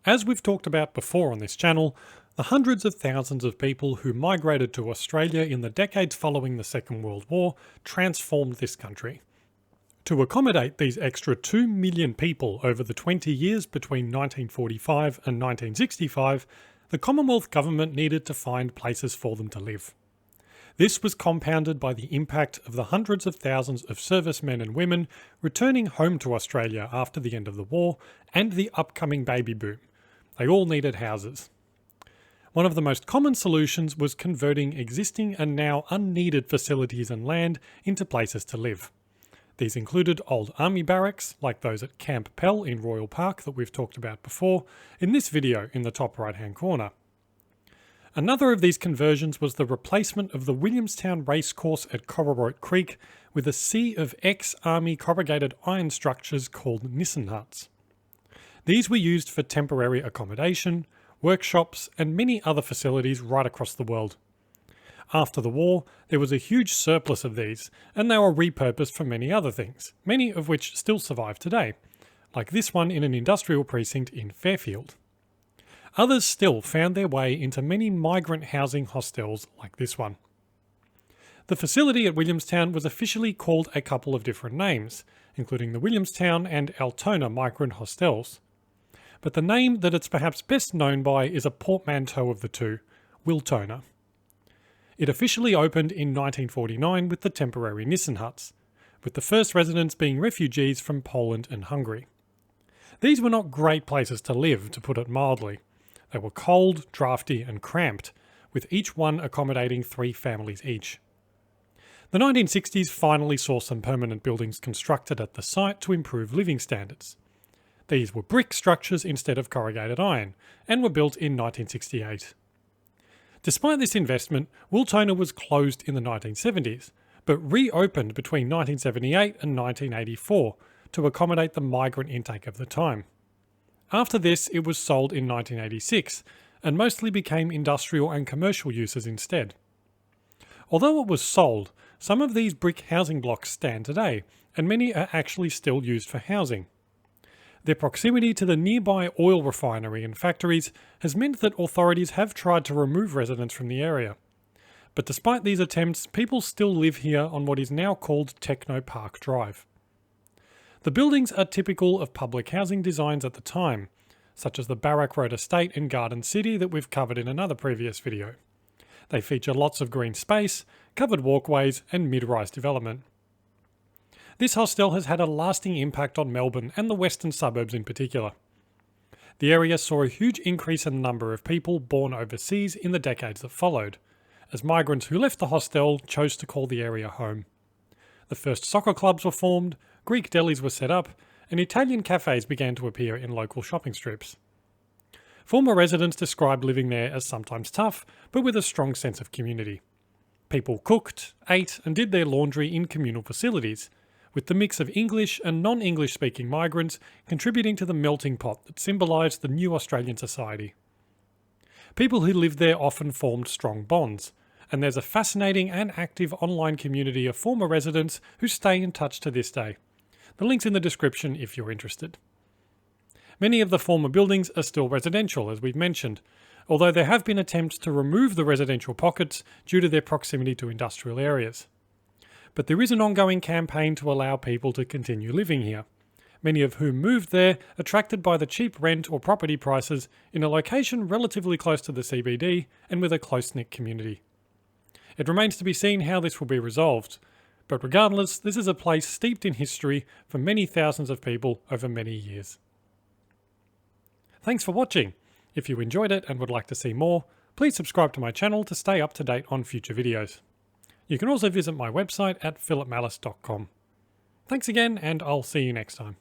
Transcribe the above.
As we've talked about before on this channel, the hundreds of thousands of people who migrated to Australia in the decades following the Second World War transformed this country. To accommodate these extra 2 million people over the 20 years between 1945 and 1965, the Commonwealth Government needed to find places for them to live. This was compounded by the impact of the hundreds of thousands of servicemen and women returning home to Australia after the end of the war and the upcoming baby boom. They all needed houses. One of the most common solutions was converting existing and now unneeded facilities and land into places to live. These included old army barracks, like those at Camp Pell in Royal Park that we've talked about before, in this video in the top right hand corner. Another of these conversions was the replacement of the Williamstown racecourse at Cororoit Creek with a sea of ex-army corrugated iron structures called Nissen huts. These were used for temporary accommodation, workshops, and many other facilities right across the world. After the war, there was a huge surplus of these, and they were repurposed for many other things, many of which still survive today, like this one in an industrial precinct in Fairfield. Others still found their way into many migrant housing hostels like this one. The facility at Williamstown was officially called a couple of different names, including the Williamstown and Wiltona migrant hostels. But the name that it's perhaps best known by is a portmanteau of the two, Wiltona. It officially opened in 1949 with the temporary Nissen huts, with the first residents being refugees from Poland and Hungary. These were not great places to live, to put it mildly. They were cold, drafty, and cramped, with each one accommodating 3 families each. The 1960s finally saw some permanent buildings constructed at the site to improve living standards. These were brick structures instead of corrugated iron, and were built in 1968. Despite this investment, Wiltona was closed in the 1970s, but reopened between 1978 and 1984 to accommodate the migrant intake of the time. After this, it was sold in 1986, and mostly became industrial and commercial uses instead. Although it was sold, some of these brick housing blocks stand today, and many are actually still used for housing. Their proximity to the nearby oil refinery and factories has meant that authorities have tried to remove residents from the area. But despite these attempts, people still live here on what is now called Techno Park Drive. The buildings are typical of public housing designs at the time, such as the Barrack Road Estate in Garden City that we've covered in another previous video. They feature lots of green space, covered walkways, and mid-rise development. This hostel has had a lasting impact on Melbourne and the western suburbs in particular. The area saw a huge increase in the number of people born overseas in the decades that followed, as migrants who left the hostel chose to call the area home. The first soccer clubs were formed, Greek delis were set up, and Italian cafes began to appear in local shopping strips. Former residents described living there as sometimes tough, but with a strong sense of community. People cooked, ate, and did their laundry in communal facilities, with the mix of English and non-English speaking migrants contributing to the melting pot that symbolised the new Australian society. People who lived there often formed strong bonds, and there's a fascinating and active online community of former residents who stay in touch to this day. The link's in the description if you're interested. Many of the former buildings are still residential, as we've mentioned, although there have been attempts to remove the residential pockets due to their proximity to industrial areas. But there is an ongoing campaign to allow people to continue living here, many of whom moved there attracted by the cheap rent or property prices in a location relatively close to the CBD and with a close-knit community. It remains to be seen how this will be resolved, but regardless, this is a place steeped in history for many thousands of people over many years. Thanks for watching. If you enjoyed it and would like to see more, please subscribe to my channel to stay up to date on future videos. You can also visit my website at philipmallis.com. Thanks again, and I'll see you next time.